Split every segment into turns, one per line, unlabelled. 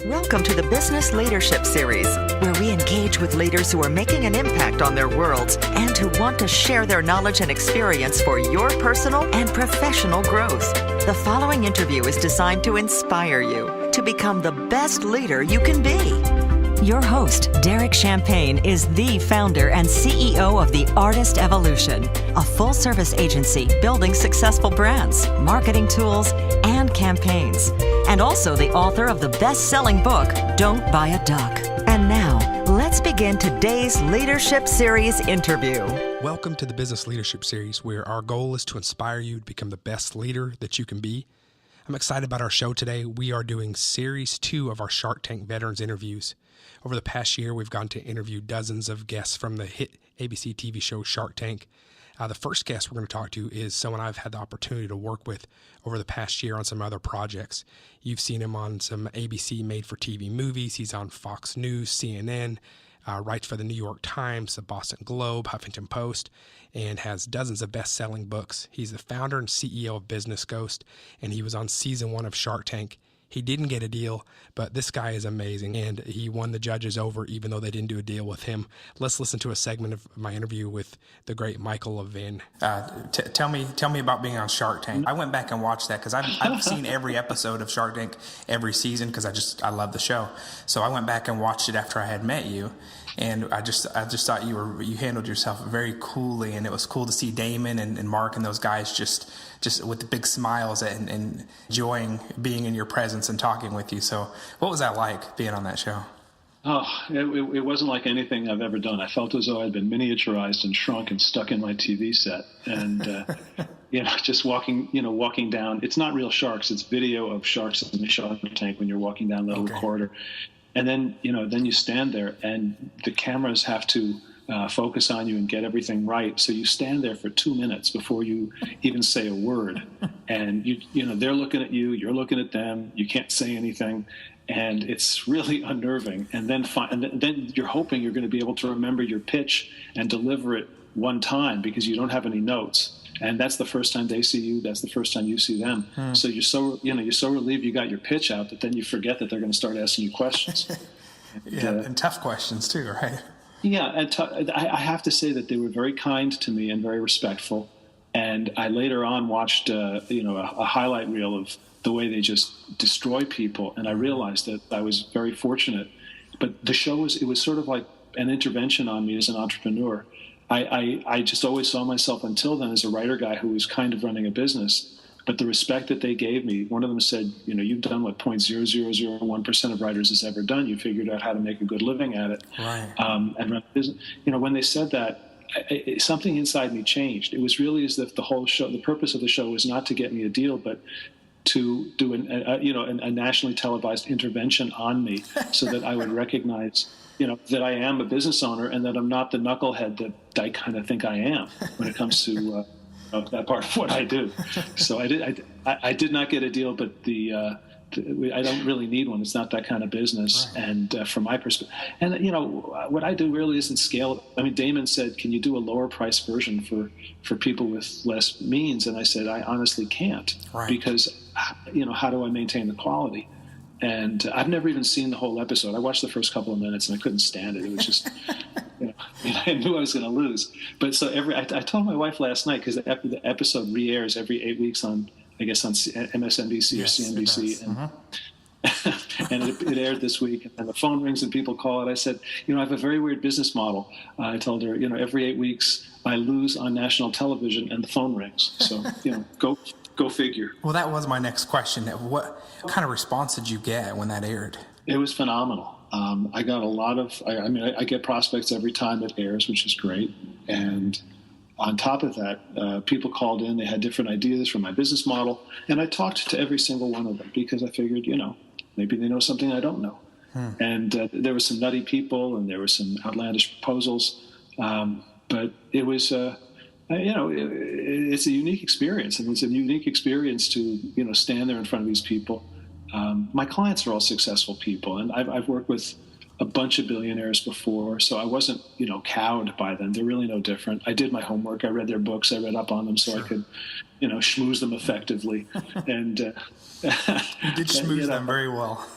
Welcome to the Business Leadership Series, where we engage with leaders who are making an impact on their worlds and who want to share their knowledge and experience for your personal and professional growth. The following interview is designed to inspire you to become the best leader you can be. Your host, Derek Champagne, is the founder and CEO of The Artist Evolution, a full-service agency building successful brands, marketing tools, and campaigns, and also the author of the best-selling book, Don't Buy a Duck. And now, let's begin today's Leadership Series interview.
Welcome to the Business Leadership Series, where our goal is to inspire you to become the best leader that you can be. I'm excited about our show today. We are doing Series 2 of our Shark Tank Veterans interviews. Over the past year, we've gotten to interview dozens of guests from the hit ABC TV show Shark Tank. The first guest we're going to talk to is someone I've had the opportunity to work with over the past year on some other projects. You've seen him on some ABC made-for-TV movies. He's on Fox News, CNN, writes for the New York Times, the Boston Globe, Huffington Post, and has dozens of best-selling books. He's the founder and CEO of Business Ghost, and he was on Season 1 of Shark Tank. He didn't get a deal, but this guy is amazing, and he won the judges over even though they didn't do a deal with him. Let's listen to a segment of my interview with the great Michael Levin. Tell me about being on Shark Tank. I went back and watched that because I've seen every episode of Shark Tank every season because I love the show. So I went back and watched it after I had met you, and I just thought you handled yourself very coolly, and it was cool to see Damon and Mark and those guys just with the big smiles and enjoying being in your presence and talking with you. So what was that like, being on that show?
Oh, it wasn't like anything I've ever done. I felt as though I'd been miniaturized and shrunk and stuck in my TV set. And, just walking down. It's not real sharks. It's video of sharks in the Shark Tank when you're walking down the little corridor. And then you stand there and the cameras have to focus on you and get everything right. So you stand there for 2 minutes before you even say a word. And they're looking at you, you're looking at them, you can't say anything. And it's really unnerving. And then you're hoping you're going to be able to remember your pitch and deliver it one time because you don't have any notes. And that's the first time they see you. That's the first time you see them. So you're so relieved you got your pitch out that then you forget that they're going to start asking you questions.
And tough questions too, right?
Yeah, and I have to say that they were very kind to me and very respectful. And I later on watched a highlight reel of the way they just destroy people, and I realized that I was very fortunate. But the show was sort of like an intervention on me as an entrepreneur. I just always saw myself until then as a writer guy who was kind of running a business. But the respect that they gave me, one of them said, you've done what 0.0001% of writers has ever done. You figured out how to make a good living at it.
Right.
And run a business. When they said that, something inside me changed. It was really as if the whole show, the purpose of the show was not to get me a deal, but to do a nationally televised intervention on me so that I would recognize that I am a business owner and that I'm not the knucklehead that I kind of think I am when it comes to that part of what I do. So I did not get a deal, but I don't really need one. It's not that kind of business. Right. And from my perspective, and what I do really isn't scalable. I mean, Damon said, "Can you do a lower price version for people with less means?" And I said, "I honestly can't, because how do I maintain the quality?" And I've never even seen the whole episode. I watched the first couple of minutes and I couldn't stand it. It was just, I knew I was going to lose. But so I told my wife last night, because the episode re-airs every 8 weeks on MSNBC or CNBC. And it aired this week, and the phone rings and people call it. I said, I have a very weird business model. I told her, every 8 weeks I lose on national television and the phone rings. So, go figure.
Well, that was my next question. What kind of response did you get when that aired?
It was phenomenal. I got a lot of, I get prospects every time it airs, which is great. And on top of that, people called in. They had different ideas for my business model. And I talked to every single one of them because I figured, maybe they know something I don't know. And there were some nutty people and there were some outlandish proposals. But it was, it's a unique experience. And it's a unique experience to, stand there in front of these people. My clients are all successful people. And I've worked with a bunch of billionaires before, so I wasn't, cowed by them. They're really no different. I did my homework. I read their books. I read up on them so I could, schmooze them effectively. And
you did schmooze them very well.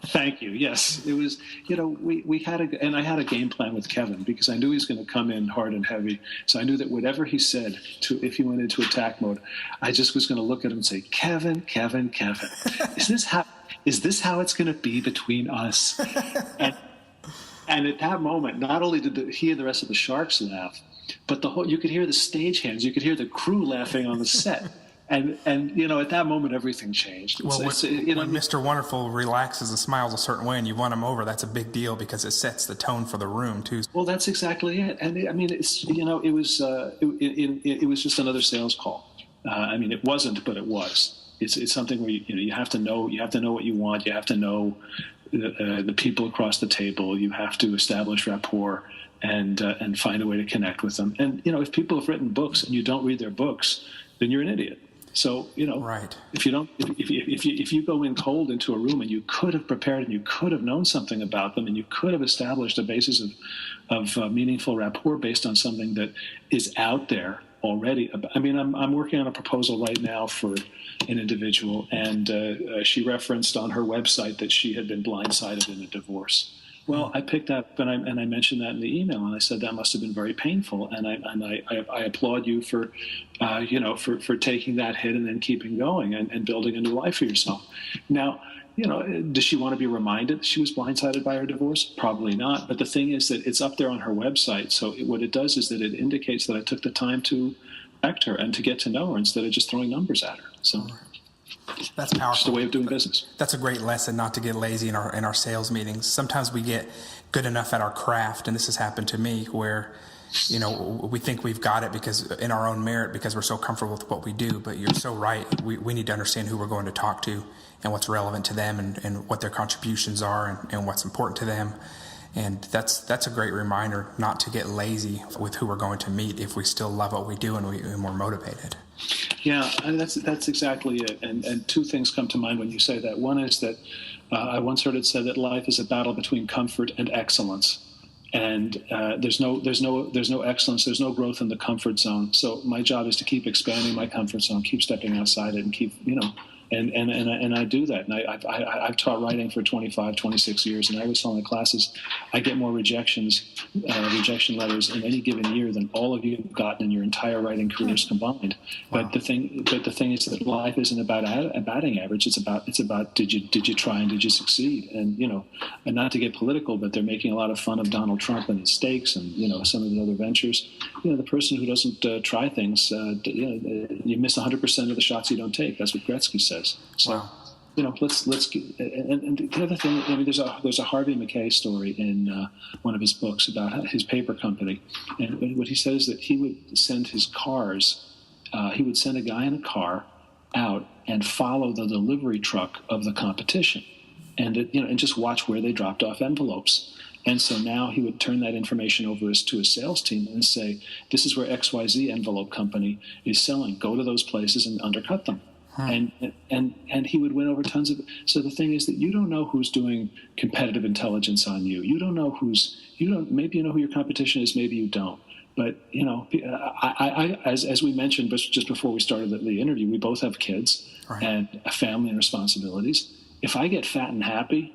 Thank you. Yes, it was. We had I had a game plan with Kevin because I knew he was going to come in hard and heavy. So I knew that whatever he said, if he went into attack mode, I just was going to look at him and say, Kevin, is this how it's going to be between us? And at that moment, not only did he and the rest of the Sharks laugh, but you could hear the stagehands, you could hear the crew laughing on the set. And at that moment, everything changed.
When Mr. Wonderful relaxes and smiles a certain way and you won him over, that's a big deal because it sets the tone for the room, too.
Well, that's exactly it. And I mean, it was just another sales call. It wasn't, but it was. It's something where you have to know what you want. You have to know the people across the table. You have to establish rapport and find a way to connect with them. And if people have written books and you don't read their books, then you're an idiot. So
right.
If you go in cold into a room and you could have prepared and you could have known something about them and you could have established a basis of meaningful rapport based on something that is out there already. I'm working on a proposal right now for an individual, and she referenced on her website that she had been blindsided in a divorce. Well, I picked up and I mentioned that in the email, and I said that must have been very painful, and I applaud you for taking that hit and then keeping going and building a new life for yourself. Now, does she want to be reminded that she was blindsided by her divorce? Probably not. But the thing is that it's up there on her website, so what it does is that it indicates that I took the time to connect her and to get to know her instead of just throwing numbers at her. So.
That's powerful.
It's the way of doing business.
That's a great lesson, not to get lazy in our sales meetings. Sometimes we get good enough at our craft, and this has happened to me, where we think we've got it because in our own merit because we're so comfortable with what we do. But you're so right. We need to understand who we're going to talk to and what's relevant to them and what their contributions are and what's important to them. And that's a great reminder not to get lazy with who we're going to meet if we still love what we do and we're motivated.
Yeah, and that's exactly it. And two things come to mind when you say that. One is that I once heard it said that life is a battle between comfort and excellence. And there's no excellence, there's no growth in the comfort zone. So my job is to keep expanding my comfort zone, keep stepping outside it, and keep And I do that. And I've taught writing for 25, 26 years, and I always tell my classes, I get more rejection letters in any given year than all of you have gotten in your entire writing careers combined. Wow. But the thing is that life isn't about a batting average. It's about did you try and did you succeed? And and not to get political, but they're making a lot of fun of Donald Trump and his stakes and some of the other ventures. The person who doesn't try things, you miss 100% of the shots you don't take. That's what Gretzky says. So,
wow.
Let's and the other thing. There's a Harvey McKay story in one of his books about his paper company, and what he says is that he would send his cars. He would send a guy in a car out and follow the delivery truck of the competition, and and just watch where they dropped off envelopes. And so now he would turn that information over to his sales team and say, "This is where XYZ envelope company is selling. Go to those places and undercut them." And he would win over tons of. So the thing is that you don't know who's doing competitive intelligence on you. You don't know maybe you know who your competition is, maybe you don't. But I as we mentioned just before we started the interview, we both have kids and a family and responsibilities. If I get fat and happy,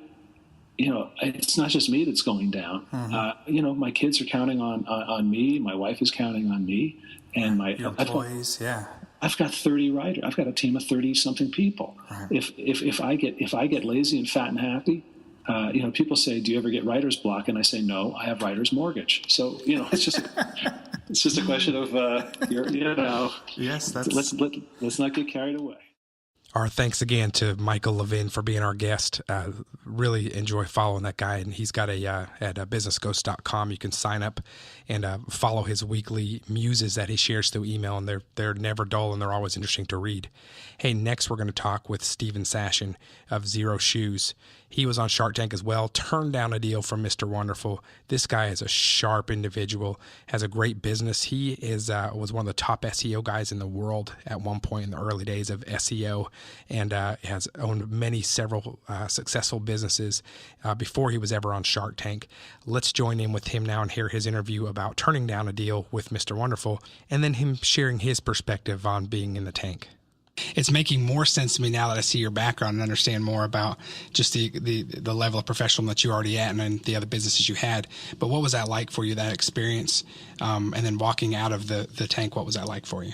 it's not just me that's going down. Mm-hmm. My kids are counting on me. My wife is counting on me, and your
employees.
I've got 30 writers. I've got a team of 30-something people. Right. If I get lazy and fat and happy, people say, "Do you ever get writer's block?" And I say, "No, I have writer's mortgage." So it's just a question of
Yes,
let's not get carried away.
Our thanks again to Michael Levin for being our guest. Really enjoy following that guy, and he's got at businessghost.com. You can sign up and follow his weekly muses that he shares through email, and they're never dull and they're always interesting to read. Hey, next we're going to talk with Sashen of Xero Shoes. He was on Shark Tank as well, turned down a deal from Mr. Wonderful. This guy is a sharp individual, has a great business. He was one of the top SEO guys in the world at one point in the early days of SEO, and has owned several successful businesses before he was ever on Shark Tank. Let's join in with him now and hear his interview about turning down a deal with Mr. Wonderful, and then him sharing his perspective on being in the tank. It's making more sense to me now that I see your background and understand more about just the level of professional that you're already at and the other businesses you had. But what was that like for you, that experience? And then walking out of the tank, what was that like for you?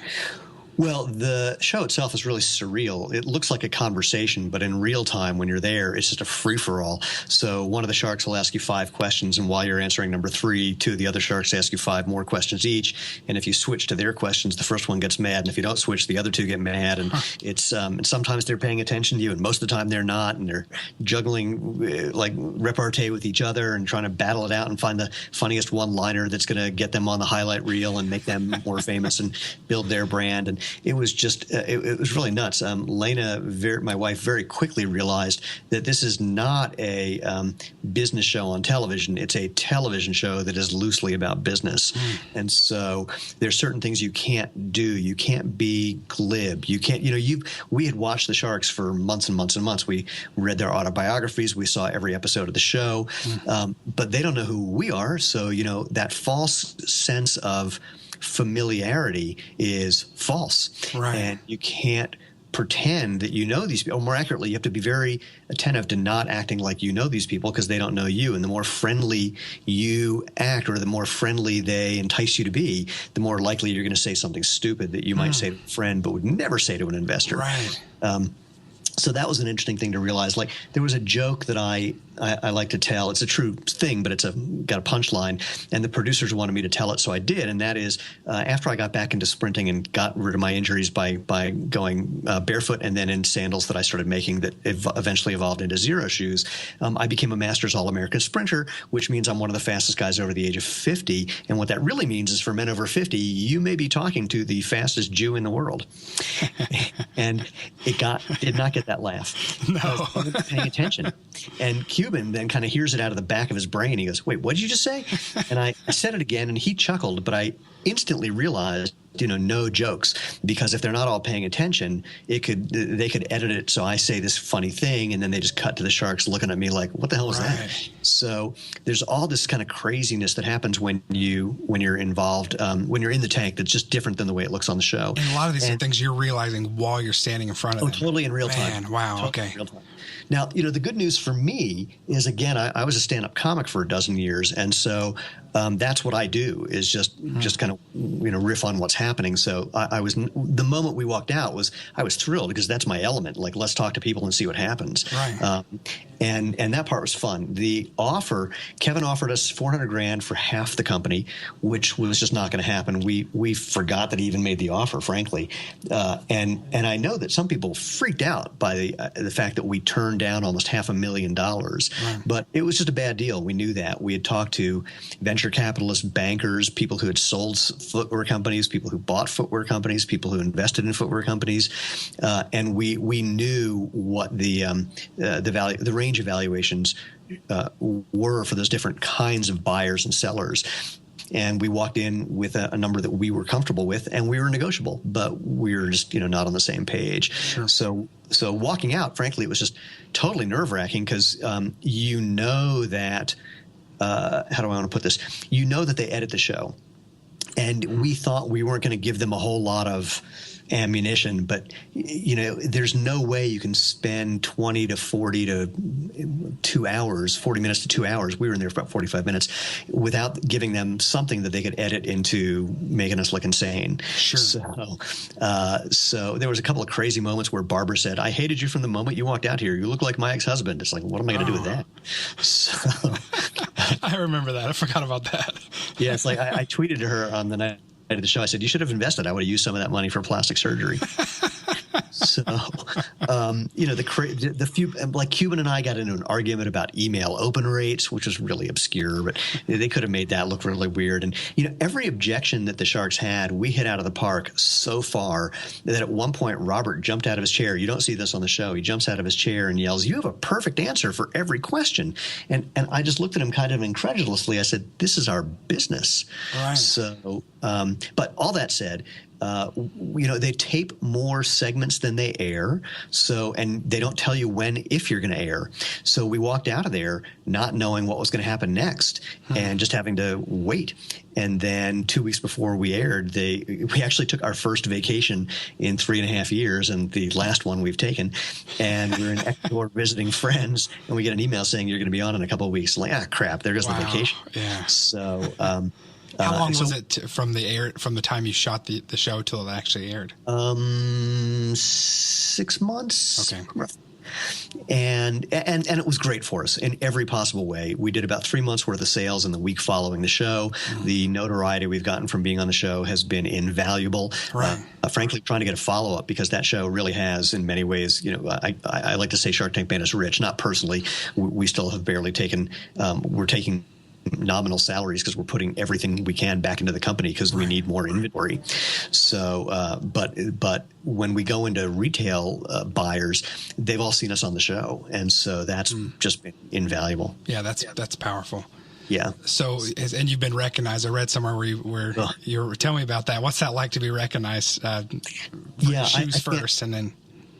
Well, the show itself is really surreal. It looks like a conversation, but in real time, when you're there, it's just a free-for-all. So one of the sharks will ask you 5 questions, and while you're answering number 3, 2 of the other sharks ask you 5 more questions each. And if you switch to their questions, the first one gets mad, and if you don't switch, the other 2 get mad. And it's and sometimes they're paying attention to you, and most of the time they're not, and they're juggling like repartee with each other and trying to battle it out and find the funniest one-liner that's going to get them on the highlight reel and make them more famous and build their brand. And it was just it was really nuts. Lena, my wife, very quickly realized that this is not a business show on television. It's a television show that is loosely about business. And so there's certain things you can't do. You can't be glib. You can't, we had watched the Sharks for months and months and months. We read their autobiographies. We saw every episode of the show. But they don't know who we are. So, that false sense of familiarity is false.
Right.
And you can't pretend that you know these people. Or more accurately, you have to be very attentive to not acting like you know these people because they don't know you. And the more friendly you act or the more friendly they entice you to be, the more likely you're going to say something stupid that you might say to a friend but would never say to an investor.
Right.
So that was an interesting thing to realize. Like, there was a joke that I like to tell. It's a true thing, but it's got a punchline. And the producers wanted me to tell it, so I did. And that is, after I got back into sprinting and got rid of my injuries by going barefoot and then in sandals that I started making that eventually evolved into Xero Shoes, I became a Masters All-American sprinter, which means I'm one of the fastest guys over the age of 50. And what that really means is for men over 50, you may be talking to the fastest Jew in the world. And it did not get that laugh.
No.
I wasn't paying attention. And Cuban then kind of hears it out of the back of his brain. He goes, "Wait, what did you just say?" And I said it again, and he chuckled, but I instantly realized, no jokes, because if they're not all paying attention, they could edit it. So I say this funny thing, and then they just cut to the Sharks looking at me like, "What the hell was that?" So there's all this kind of craziness that happens when you're involved, when you're in the tank. That's just different than the way it looks on the show.
And a lot of these are things you're realizing while you're standing in front of them.
Totally in real time.
Man, wow.
Totally
Okay.
in real time. Now, the good news for me is, again, I was a stand-up comic for a dozen years, and so that's what I do is just kind of riff on what's happening. So I was, the moment we walked out I was thrilled because that's my element. Like, let's talk to people and see what happens.
Right.
And that part was fun. The offer, Kevin offered us $400,000 for half the company, which was just not going to happen. We forgot that he even made the offer, frankly. And I know that some people freaked out by the fact that we turned down almost $500,000.
Right.
But it was just a bad deal. We knew that. We had talked to venture capitalists, bankers, people who had sold footwear companies, people who bought footwear companies, people who invested in footwear companies, and we knew what the value, the range of valuations were for those different kinds of buyers and sellers. And we walked in with a number that we were comfortable with, and we were negotiable, but we were just not on the same page.
Sure.
So walking out, frankly, it was just totally nerve-wracking because that how do I want to put this? That they edit the show, and we thought we weren't going to give them a whole lot of ammunition, but there's no way you can spend 20 to 40 to 2 hours, 40 minutes to 2 hours. We were in there for about 45 minutes without giving them something that they could edit into making us look insane.
Sure.
So there was a couple of crazy moments where Barbara said, "I hated you from the moment you walked out here. You look like my ex-husband." It's like, what am I going to do with that? So
I remember that. I forgot about that.
yeah, it's like I tweeted to her on the night of the show. I said, "You should have invested. I would have used some of that money for plastic surgery." So, the few, like Cuban and I got into an argument about email open rates, which was really obscure, but they could have made that look really weird. And, every objection that the Sharks had, we hit out of the park so far that at one point, Robert jumped out of his chair. You don't see this on the show. He jumps out of his chair and yells, "You have a perfect answer for every question." And I just looked at him kind of incredulously. I said, "This is our business."
Right.
So, but all that said, they tape more segments than they air. So, and they don't tell you if you're going to air. So we walked out of there not knowing what was going to happen next and just having to wait. And then 2 weeks before we aired, we actually took our first vacation in 3.5 years, and the last one we've taken. And we're in Ecuador visiting friends, and we get an email saying you're going to be on in a couple of weeks. Like, crap, there goes the vacation.
Yeah.
So,
how long was it from the time you shot the show till it actually aired?
6 months.
Okay.
And it was great for us in every possible way. We did about 3 months worth of sales in the week following the show. The notoriety we've gotten from being on the show has been invaluable.
Right.
Frankly, trying to get a follow-up, because that show really has, in many ways, I like to say Shark Tank made us rich. Not personally. We still have barely taken, we're taking nominal salaries because we're putting everything we can back into the company because we need more inventory. So, but when we go into retail buyers, they've all seen us on the show, and so that's just been invaluable.
Yeah, that's powerful.
Yeah.
So, and you've been recognized. I read somewhere where you were telling me about that. What's that like to be recognized? Shoes first, and then.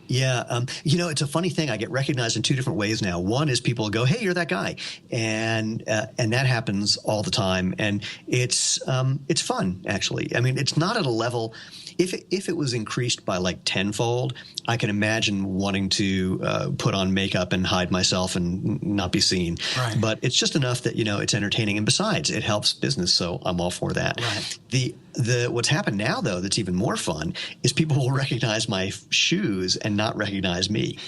Yeah. It's a funny thing. I get recognized in two different ways now. One is people go, "Hey, you're that guy." And that happens all the time. And it's fun, actually. I mean, it's not at a level, if it was increased by like tenfold, I can imagine wanting to put on makeup and hide myself and not be seen.
Right.
But it's just enough that, it's entertaining. And besides, it helps business. So I'm all for that.
Right.
What's happened now, though, that's even more fun is people will recognize my shoes and not recognize me.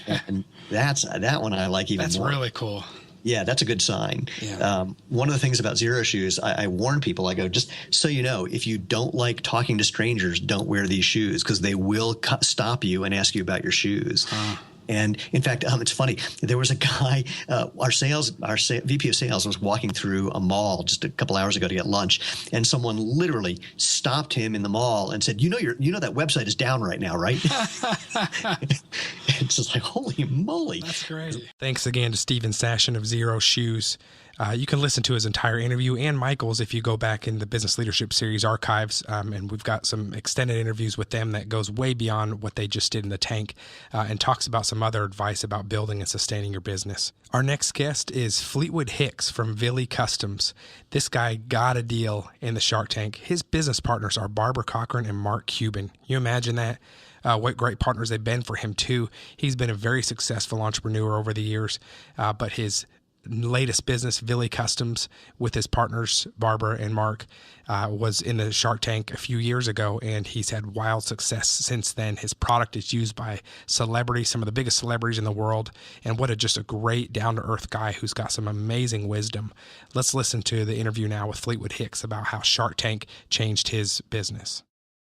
And that one I like even more.
That's really cool.
Yeah, that's a good sign.
Yeah.
One of the things about Xero Shoes, I warn people, I go, just so you know, if you don't like talking to strangers, don't wear these shoes because they will stop you and ask you about your shoes. And in fact, it's funny. There was a guy, our VP of sales was walking through a mall just a couple hours ago to get lunch, and someone literally stopped him in the mall and said, "You know that website is down right now, right?" It's just like, holy moly!
That's great. Thanks again to Stephen Sashen of Xero Shoes. You can listen to his entire interview and Michael's if you go back in the Business Leadership Series archives, and we've got some extended interviews with them that goes way beyond what they just did in the tank and talks about some other advice about building and sustaining your business. Our next guest is Fleetwood Hicks from Villy Customs. This guy got a deal in the Shark Tank. His business partners are Barbara Cochran and Mark Cuban. You imagine that? What great partners they've been for him, too. He's been a very successful entrepreneur over the years, but his latest business, Villy Customs, with his partners, Barbara and Mark, was in the Shark Tank a few years ago, and he's had wild success since then. His product is used by celebrities, some of the biggest celebrities in the world, and just a great down-to-earth guy who's got some amazing wisdom. Let's listen to the interview now with Fleetwood Hicks about how Shark Tank changed his business.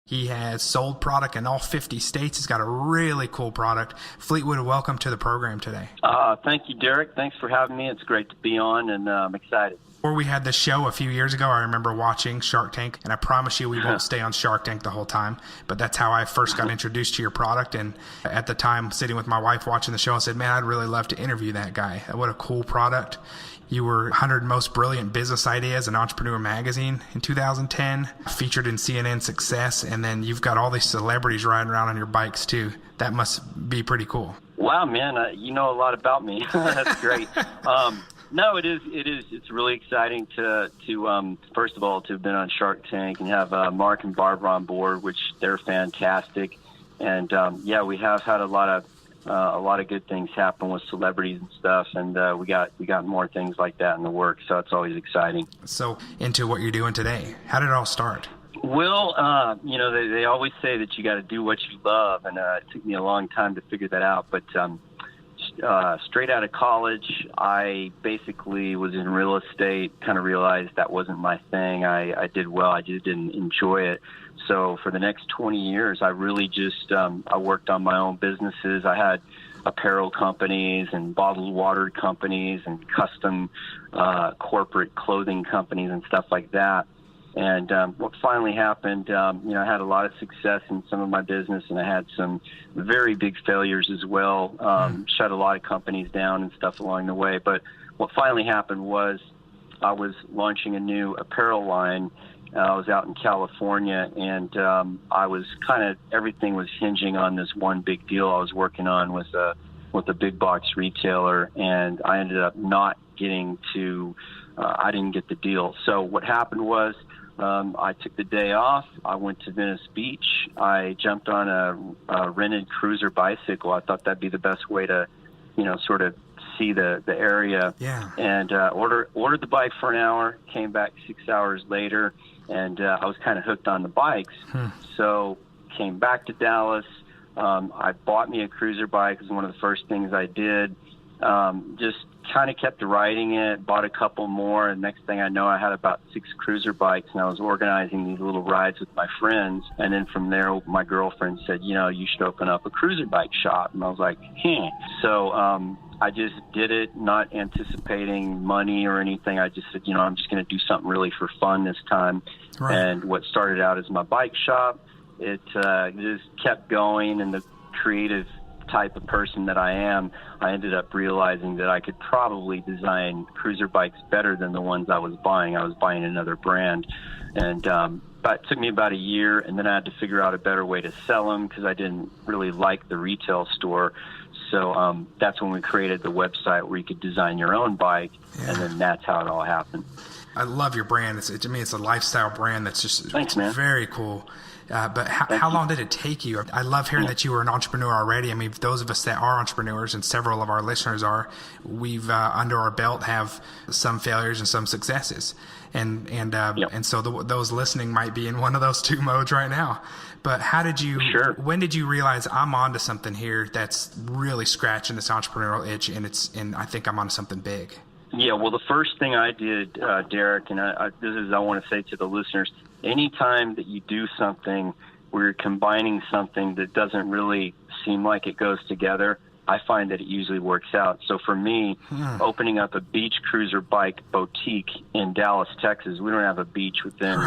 He has sold product in all 50 states. He's got a really cool product. Fleetwood, welcome to the program today.
Thank you, Derek. Thanks for having me. It's great to be on, and I'm excited.
Before we had this show a few years ago, I remember watching Shark Tank, and I promise you we won't stay on Shark Tank the whole time, but that's how I first got introduced to your product. And at the time, sitting with my wife watching the show, I said, man, I'd really love to interview that guy. What a cool product. You were 100 Most Brilliant Business Ideas in Entrepreneur Magazine in 2010, featured in CNN Success, and then you've got all these celebrities riding around on your bikes too. That must be pretty cool.
Wow, man, you know a lot about me. That's great. No, it is. It's really exciting to first of all, to have been on Shark Tank and have Mark and Barbara on board, which they're fantastic. And we have had a lot of good things happen with celebrities and stuff, and we got more things like that in the works. So it's always exciting. So
into what you're doing today, how did it all start?
Well, they always say that you got to do what you love, and it took me a long time to figure that out. But straight out of college, I basically was in real estate, kind of realized that wasn't my thing. I did well. I just didn't enjoy it. So for the next 20 years, I really just I worked on my own businesses. I had apparel companies and bottled water companies and custom corporate clothing companies and stuff like that. And what finally happened, I had a lot of success in some of my business, and I had some very big failures as well, shut a lot of companies down and stuff along the way. But what finally happened was I was launching a new apparel line, I was out in California, and I was everything was hinging on this one big deal I was working on with a big box retailer, and I ended up not getting to. I didn't get the deal. So what happened was, I took the day off. I went to Venice Beach. I jumped on a rented cruiser bicycle. I thought that'd be the best way to, sort of see the area.
Yeah.
And ordered the bike for an hour. Came back 6 hours later. And I was kind of hooked on the bikes. So came back to Dallas. I bought me a cruiser bike. It was one of the first things I did. Just kind of kept riding it, bought a couple more, and next thing I know, I had about 6 cruiser bikes, and I was organizing these little rides with my friends. And then from there, my girlfriend said, you should open up a cruiser bike shop. And I was like, So I just did it, not anticipating money or anything. I just said, I'm just going to do something really for fun this time.
Right.
And what started out as my bike shop, it just kept going, and the creative type of person that I am, I ended up realizing that I could probably design cruiser bikes better than the ones I was buying. I was buying another brand. And but it took me about a year, and then I had to figure out a better way to sell them because I didn't really like the retail store. So that's when we created the website where you could design your own bike, and then that's how it all happened.
I love your brand. To me, it's a lifestyle brand that's just
Thanks, man.
Very cool. But how long did it take you? I love hearing that you were an entrepreneur already. I mean, those of us that are entrepreneurs, and several of our listeners are, we've under our belt have some failures and some successes. And so those listening might be in one of those two modes right now. But when did you realize I'm onto something here that's really scratching this entrepreneurial itch, and I think I'm onto something big?
Yeah, well, the first thing I did, Derek, and I want to say to the listeners, anytime that you do something where you're combining something that doesn't really seem like it goes together, I find that it usually works out. So for me, opening up a beach cruiser bike boutique in Dallas, Texas, we don't have a beach within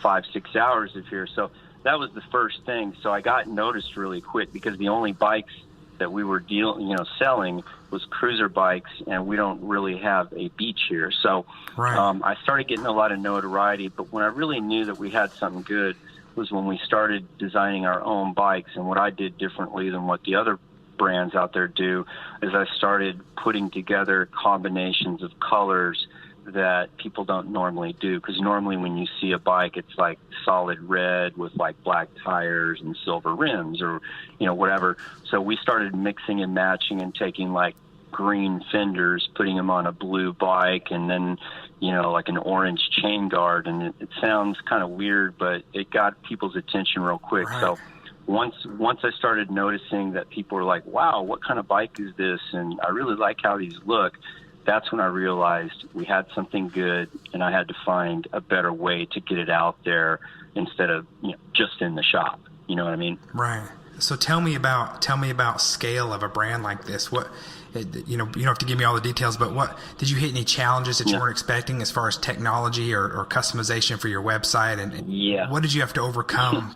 5-6 hours of here. So that was the first thing. So I got noticed really quick because the only bikes that we were selling was cruiser bikes, and we don't really have a beach here. So I started getting a lot of notoriety, but when I really knew that we had something good was when we started designing our own bikes. And what I did differently than what the other brands out there do is I started putting together combinations of colors that people don't normally do, because normally when you see a bike, it's like solid red with like black tires and silver rims or whatever. So we started mixing and matching and taking like green fenders, putting them on a blue bike, and then like an orange chain guard. And it sounds kind of weird, but it got people's attention real quick. So once I started noticing that people were like, wow, what kind of bike is this, and I really like how these look, that's when I realized we had something good, and I had to find a better way to get it out there instead of just in the shop. You know what I mean?
Right. So tell me about scale of a brand like this. What you don't have to give me all the details, but what did you hit any challenges that you weren't expecting as far as technology or customization for your website? And what did you have to overcome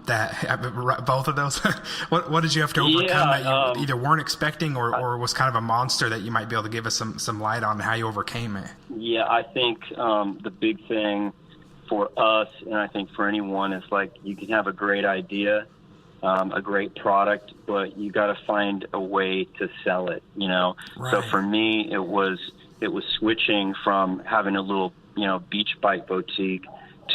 both of those? what did you have to overcome that you either weren't expecting or was kind of a monster that you might be able to give us some light on how you overcame it?
Yeah, I think the big thing for us, and I think for anyone, is like you can have a great idea, a great product, but you got to find a way to sell it, So for me, it was switching from having a little, beach bike boutique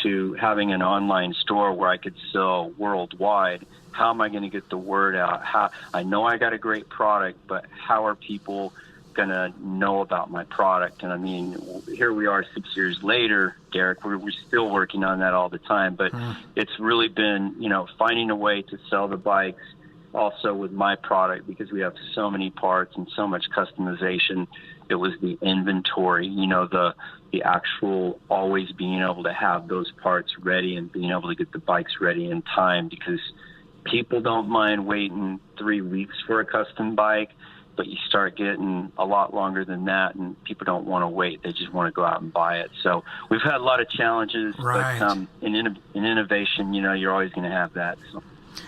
to having an online store where I could sell worldwide. How am I going to get the word out? I know I got a great product, but how are people going to know about my product? And I mean, here we are 6 years later, Derek, we're still working on that all the time, but it's really been, finding a way to sell the bikes also with my product, because we have so many parts and so much customization. It was the inventory, the actual always being able to have those parts ready and being able to get the bikes ready in time, because people don't mind waiting 3 weeks for a custom bike, but you start getting a lot longer than that, and people don't want to wait. They just want to go out and buy it. So we've had a lot of challenges, but in innovation, you're always going to have that.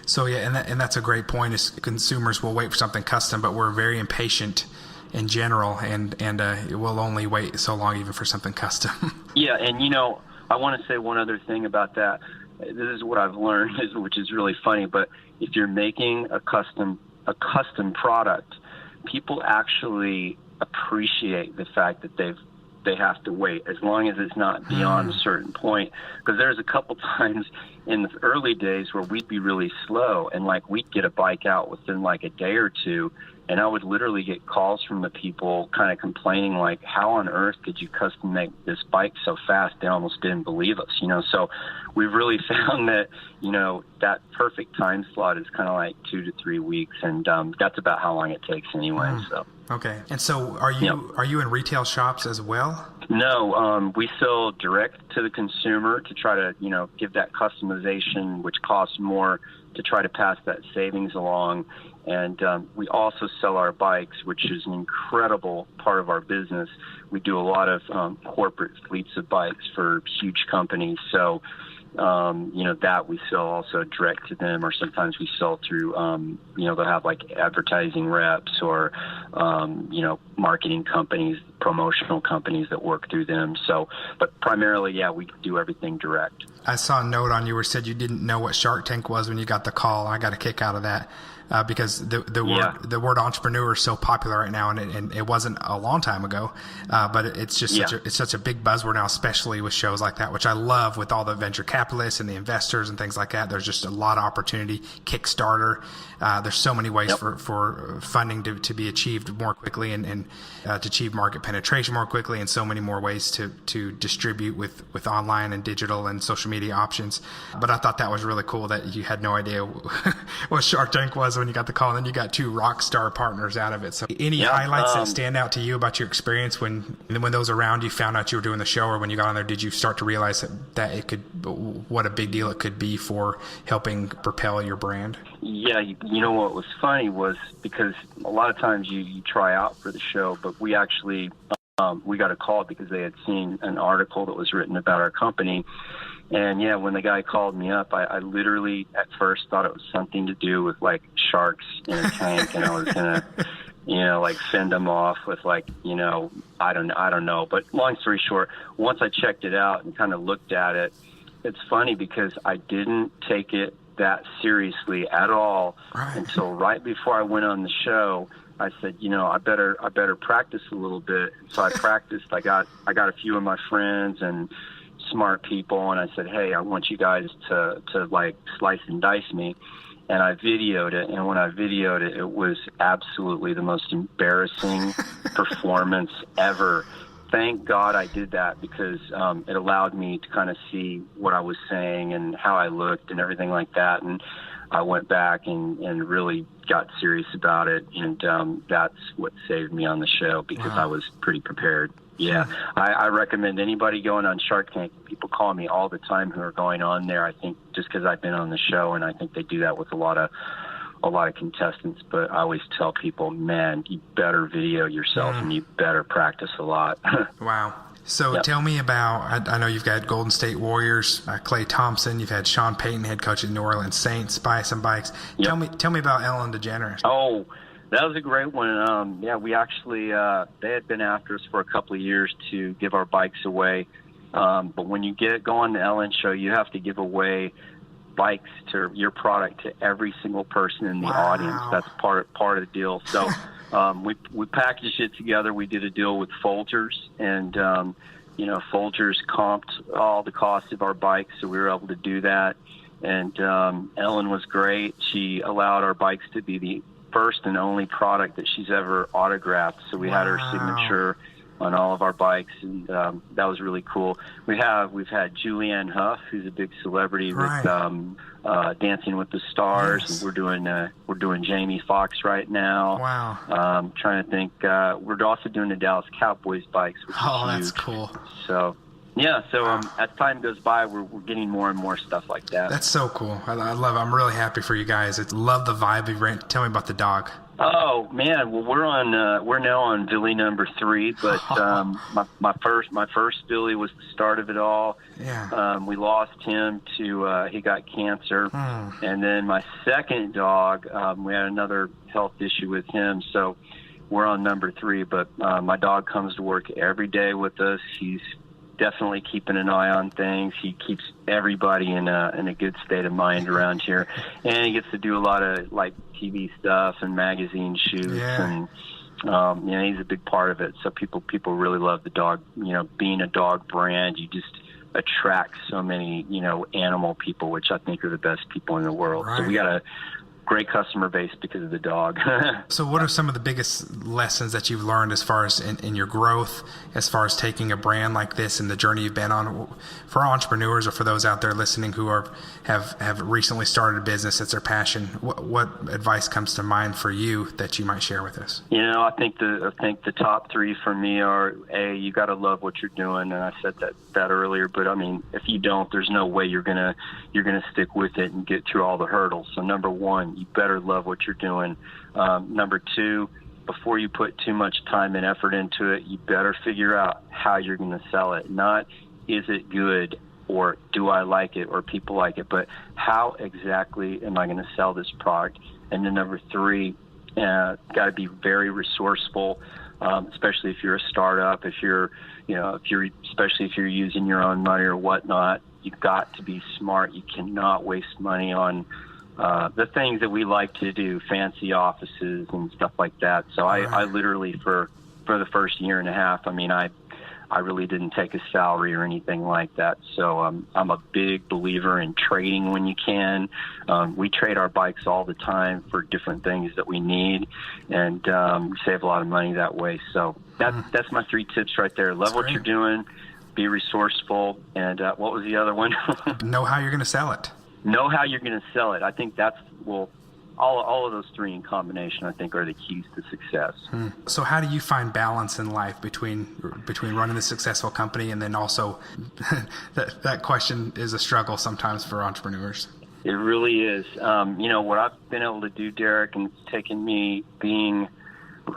So yeah, and that's a great point. Is consumers will wait for something custom, but we're very impatient in general, and we'll only wait so long even for something custom.
Yeah, and I want to say one other thing about that. This is what I've learned, which is really funny. But if you're making a custom product, people actually appreciate the fact that they have to wait, as long as it's not beyond a certain point. Because there's a couple times in the early days where we'd be really slow, and like we'd get a bike out within like a day or two, and I would literally get calls from the people kind of complaining, like, how on earth did you custom make this bike so fast? They almost didn't believe us, you know. So we've really found that, you know, that perfect time slot is kind of like 2 to 3 weeks, and that's about how long it takes anyway. So.
Okay. And so are you in retail shops as well?
No, we sell direct to the consumer to try to, you know, give that customization, which costs more, to try to pass that savings along. And we also sell our bikes, which is an incredible part of our business. We do a lot of corporate fleets of bikes for huge companies. So, you know, that we sell also direct to them, or sometimes we sell through, you know, they'll have like advertising reps or, you know, marketing companies, promotional companies that work through them. So, but primarily, yeah, we do everything direct.
I saw a note on you where said you didn't know what Shark Tank was when you got the call. I got a kick out of that. Because the word entrepreneur is so popular right now, and it wasn't a long time ago, but it's just such a big buzzword now, especially with shows like that, which I love, with all the venture capitalists and the investors and things like that. There's just a lot of opportunity. Kickstarter, there's so many ways for funding to be achieved more quickly, and to achieve market penetration more quickly, and so many more ways to distribute with online and digital and social media options. But I thought that was really cool that you had no idea what Shark Tank was when you got the call, and then you got 2 rock star partners out of it. So any highlights that stand out to you about your experience when those around you found out you were doing the show, or when you got on there, did you start to realize that it could, what a big deal it could be for helping propel your brand?
Yeah, you know what was funny was, because a lot of times you try out for the show, but we actually we got a call because they had seen an article that was written about our company. And yeah, when the guy called me up, I literally at first thought it was something to do with like sharks in a tank, and I was gonna, you know, like fend them off with like, you know, I don't know. But long story short, once I checked it out and kind of looked at it, it's funny because I didn't take it that seriously at all until right before I went on the show. I said, you know, I better practice a little bit. So I practiced. I got a few of my friends and smart people, and I said, hey, I want you guys to like slice and dice me. And I videoed it, and when I videoed it, it was absolutely the most embarrassing performance ever. Thank God I did that, because it allowed me to kind of see what I was saying and how I looked and everything like that. And I went back and really got serious about it, and that's what saved me on the show, because I was pretty prepared. Yeah, I recommend anybody going on Shark Tank. People call me all the time who are going on there, I think, just because I've been on the show, and I think they do that with a lot of contestants. But I always tell people, man, you better video yourself and you better practice a lot.
Wow. So tell me about, I know you've got Golden State Warriors, Klay Thompson, you've had Sean Payton, head coach of the New Orleans Saints, buy some bikes. Tell me about Ellen DeGeneres.
Oh, that was a great one. Yeah, we actually, they had been after us for a couple of years to give our bikes away. But when you go on the Ellen show, you have to give away bikes to your product to every single person in the audience. That's part of the deal. So we packaged it together. We did a deal with Folgers, and you know, Folgers comped all the costs of our bikes, so we were able to do that. And Ellen was great. She allowed our bikes to be the first and only product that she's ever autographed. So we had her signature on all of our bikes, and that was really cool. We've had Julianne Hough, who's a big celebrity with Dancing with the Stars, and we're doing Jamie Foxx right now. Wow. Trying to think. We're also doing the Dallas Cowboys bikes, which is huge.
That's cool.
So. Yeah, so as time goes by, we're getting more and more stuff like that.
That's so cool. I love it. I'm really happy for you guys. Love the vibe of rent. Tell me about the dog.
Oh man, well we're now on Billy number 3, but my first Billy was the start of it all. Yeah. We lost him to he got cancer, and then my second dog, we had another health issue with him, so we're on number 3. But my dog comes to work every day with us. He's definitely keeping an eye on things. He keeps everybody in a good state of mind around here, and he gets to do a lot of like TV stuff and magazine shoots, and he's a big part of it. So people really love the dog. Being a dog brand, you just attract so many animal people, which I think are the best people in the world.
Right.
So we got a great customer base because of the dog.
So what are some of the biggest lessons that you've learned as far as in your growth, as far as taking a brand like this and the journey you've been on? For entrepreneurs or for those out there listening who have recently started a business, it's their passion, what advice comes to mind for you that you might share with us?
I think the top three for me are, you got to love what you're doing, and I said that earlier. But I mean, if you don't, there's no way you're gonna stick with it and get through all the hurdles. So number one, you better love what you're doing. Number two, before you put too much time and effort into it, you better figure out how you're going to sell it. Not is it good or do I like it or people like it, but how exactly am I going to sell this product? And then number three, got to be very resourceful, especially if you're a startup, especially if you're using your own money or whatnot. You've got to be smart. You cannot waste money on the things that we like to do, fancy offices and stuff like that. So I literally, for the first year and a half, I really didn't take a salary or anything like that. So I'm a big believer in trading when you can. We trade our bikes all the time for different things that we need, and save a lot of money that way. So that's my three tips right there. Love what you're doing, be resourceful, and what was the other one?
Know how you're going to sell it.
Know how you're going to sell it. I think all of those three in combination, I think, are the keys to success.
So how do you find balance in life between running a successful company and then also that question is a struggle sometimes for entrepreneurs?
It really is. What I've been able to do, Derek, and it's taken me being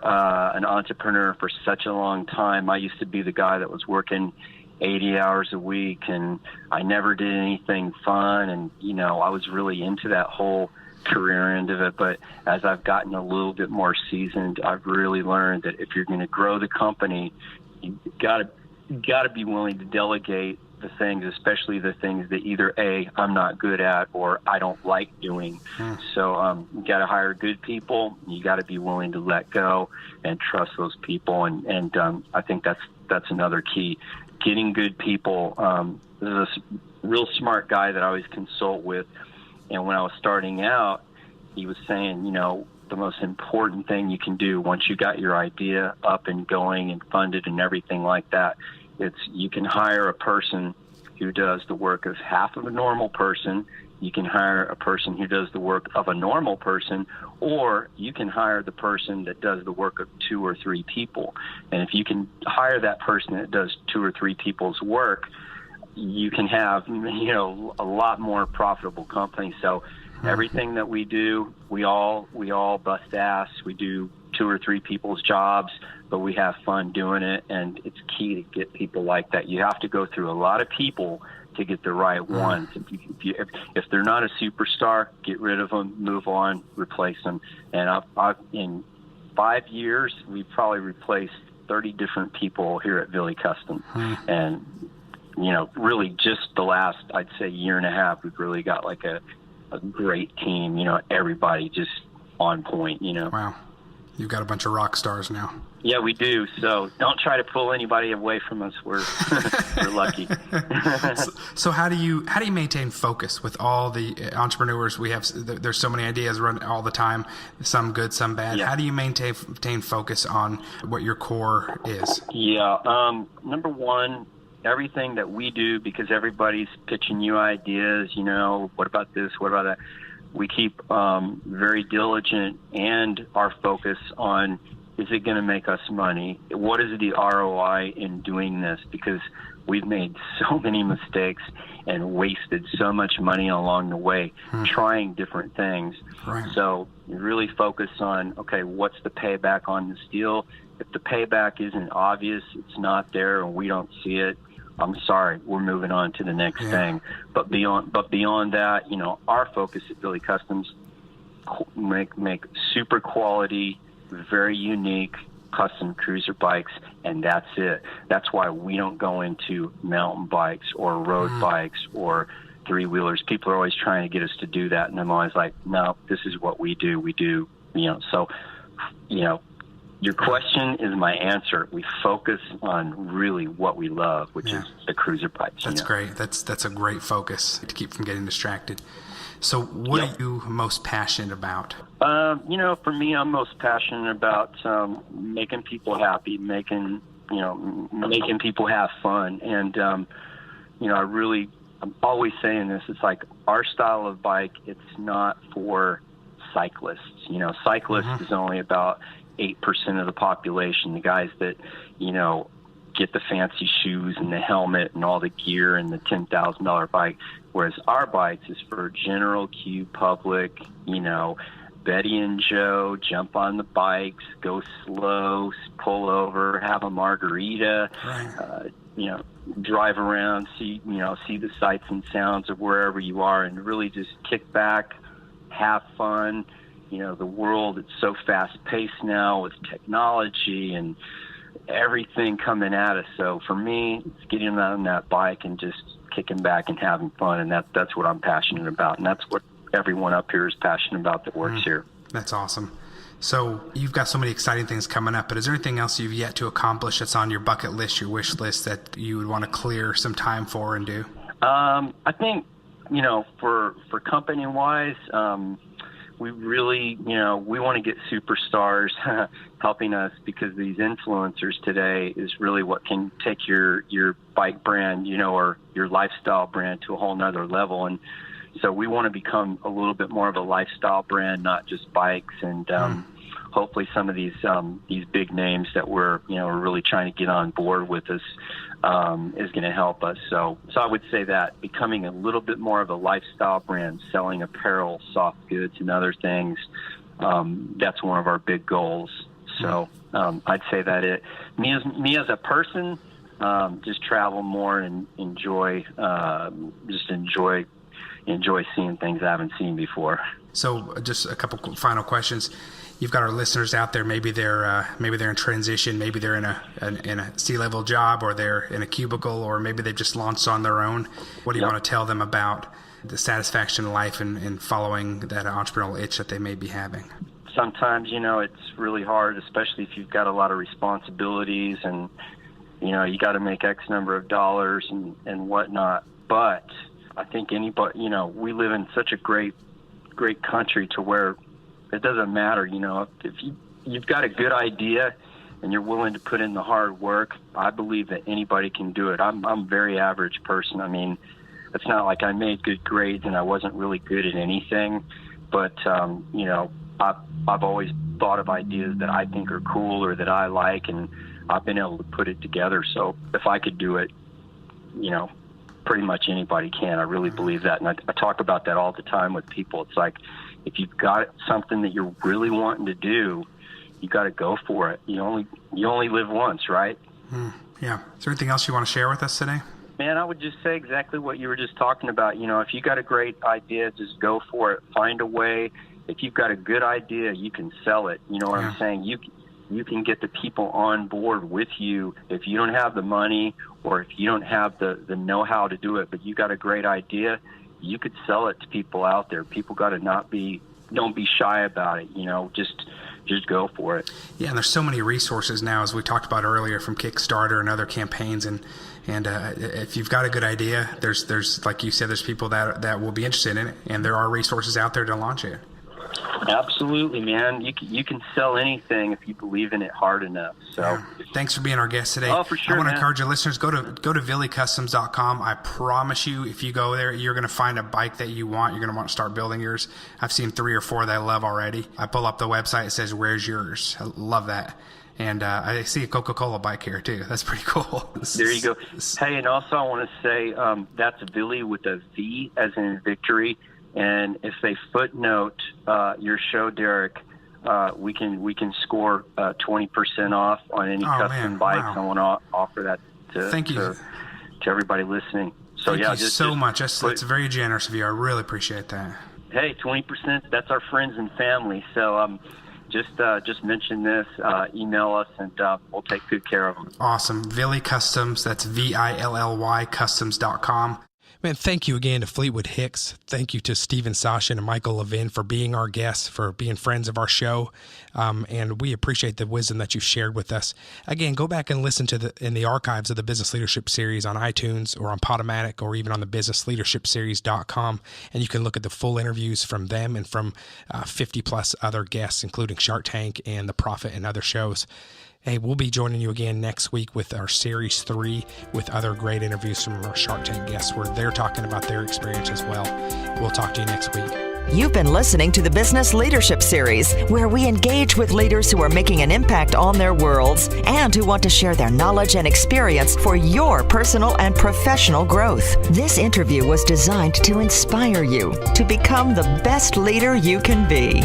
an entrepreneur for such a long time. I used to be the guy that was working 80 hours a week, and I never did anything fun, and I was really into that whole career end of it. But as I've gotten a little bit more seasoned, I've really learned that if you're going to grow the company, you got to be willing to delegate the things, especially the things that either I'm not good at or I don't like doing. So you got to hire good people. You got to be willing to let go and trust those people, and I think that's another key. Getting good people. There's this real smart guy that I always consult with, and when I was starting out, he was saying, the most important thing you can do once you got your idea up and going and funded and everything like that, you can hire a person who does the work of half of a normal person. You can hire a person who does the work of a normal person, or you can hire the person that does the work of 2 or 3 people. And if you can hire that person that does 2 or 3 people's work, you can have, a lot more profitable company. So everything that we do, we all bust ass. We do 2 or 3 people's jobs, but we have fun doing it. And it's key to get people like that. You have to go through a lot of people to get the right ones. If they're not a superstar, get rid of them, move on, replace them. And I've in 5 years, we've probably replaced 30 different people here at Billy Custom. And, really just the last, I'd say, year and a half, we've really got like a great team, everybody just on point,
Wow. You've got a bunch of rock stars now.
Yeah, we do. So don't try to pull anybody away from us. We're lucky.
So how do you maintain focus with all the entrepreneurs we have? There's so many ideas run all the time, some good, some bad.
Yeah.
How do you maintain focus on what your core is?
Yeah. Number one, everything that we do, because everybody's pitching you ideas, what about this? What about that? We keep very diligent and our focus on, is it going to make us money? What is the ROI in doing this? Because we've made so many mistakes and wasted so much money along the way trying different things.
Right.
So you really focus on, okay, what's the payback on this deal? If the payback isn't obvious, it's not there, and we don't see it, I'm sorry, we're moving on to the next thing. But beyond that, our focus at Billy Customs make super quality, very unique custom cruiser bikes, and that's it. That's why we don't go into mountain bikes or road bikes or three-wheelers. People are always trying to get us to do that, and I'm always like, no, this is what we do. We do, so, your question is my answer. We focus on really what we love, which is the cruiser bikes.
That's great. That's a great focus to keep from getting distracted. So what are you most passionate about?
For me, I'm most passionate about making people happy, making people have fun. And, I'm always saying this, it's like our style of bike, it's not for cyclists. Cyclists is only about 8% of the population, the guys that, get the fancy shoes and the helmet and all the gear and the $10,000 bike, whereas our bikes is for general queue public, Betty and Joe, jump on the bikes, go slow, pull over, have a margarita, drive around, see the sights and sounds of wherever you are, and really just kick back, have fun. The world, it's so fast-paced now with technology and everything coming at us. So for me, it's getting on that bike and just kicking back and having fun, and that's what I'm passionate about, and that's what everyone up here is passionate about that works here.
That's awesome. So you've got so many exciting things coming up, but is there anything else you've yet to accomplish that's on your bucket list, your wish list, that you would want to clear some time for and do?
I think, for company-wise, we really, we want to get superstars helping us, because these influencers today is really what can take your bike brand, or your lifestyle brand to a whole nother level. And so we want to become a little bit more of a lifestyle brand, not just bikes. And hopefully some of these big names that we're really trying to get on board with us is going to help us. So I would say that becoming a little bit more of a lifestyle brand, selling apparel, soft goods, and other things, that's one of our big goals. So I'd say that me as a person, just travel more and enjoy seeing things I haven't seen before.
So just a couple final questions. You've got our listeners out there. Maybe they're in transition. Maybe they're in a C-level job, or they're in a cubicle, or maybe they've just launched on their own. What do you want to tell them about the satisfaction in life and following that entrepreneurial itch that they may be having?
Sometimes, it's really hard, especially if you've got a lot of responsibilities and, you got to make X number of dollars and whatnot. But I think anybody, we live in such a great country to where it doesn't matter, if you've got a good idea and you're willing to put in the hard work, I believe that anybody can do it. I'm a very average person. I mean, it's not like I made good grades and I wasn't really good at anything, but, I've always thought of ideas that I think are cool or that I like, and I've been able to put it together. So if I could do it, pretty much anybody can. I really believe that. And I talk about that all the time with people. It's like, if you've got something that you're really wanting to do, you got to go for it. You only live once, right?
Yeah. Is there anything else you want to share with us today?
Man, I would just say exactly what you were just talking about. If you got a great idea, just go for it. Find a way. If you've got a good idea, you can sell it. You know what I'm saying? You can get the people on board with you. If you don't have the money, or if you don't have the know-how to do it, but you got a great idea, you could sell it to people out there. People got to don't be shy about it. Just go for it.
Yeah, and there's so many resources now, as we talked about earlier, from Kickstarter and other campaigns. And if you've got a good idea, there's like you said, there's people that will be interested in it, and there are resources out there to launch it.
Absolutely, man. You can sell anything if you believe in it hard enough. So,
thanks for being our guest today.
Oh, for sure.
I want to encourage your listeners, go to VillyCustoms.com. I promise you, if you go there, you're going to find a bike that you want. You're going to want to start building yours. I've seen 3 or 4 that I love already. I pull up the website. It says, "Where's yours?" I love that. And I see a Coca-Cola bike here too. That's pretty cool.
There you go. Hey, and also I want to say that's Villy with a V as in victory. And if they footnote your show, Derek, we can score 20% off on any custom bikes. Wow. I want to offer that to everybody listening. So
Thank you so much. That's very generous of you. I really appreciate that.
Hey, 20%. That's our friends and family. So just mention this, email us, and we'll take good care of them.
Awesome. Villy Customs, that's VILLY Customs.com. Man, thank you again to Fleetwood Hicks. Thank you to Stephen Sashen and Michael Levin for being our guests, for being friends of our show. And we appreciate the wisdom that you've shared with us. Again, go back and listen to in the archives of the Business Leadership Series on iTunes or on Podomatic or even on the businessleadershipseries.com. And you can look at the full interviews from them and from 50 plus other guests, including Shark Tank and The Profit and other shows. Hey, we'll be joining you again next week with our Series 3 with other great interviews from our Shark Tank guests where they're talking about their experience as well. We'll talk to you next week.
You've been listening to the Business Leadership Series, where we engage with leaders who are making an impact on their worlds and who want to share their knowledge and experience for your personal and professional growth. This interview was designed to inspire you to become the best leader you can be.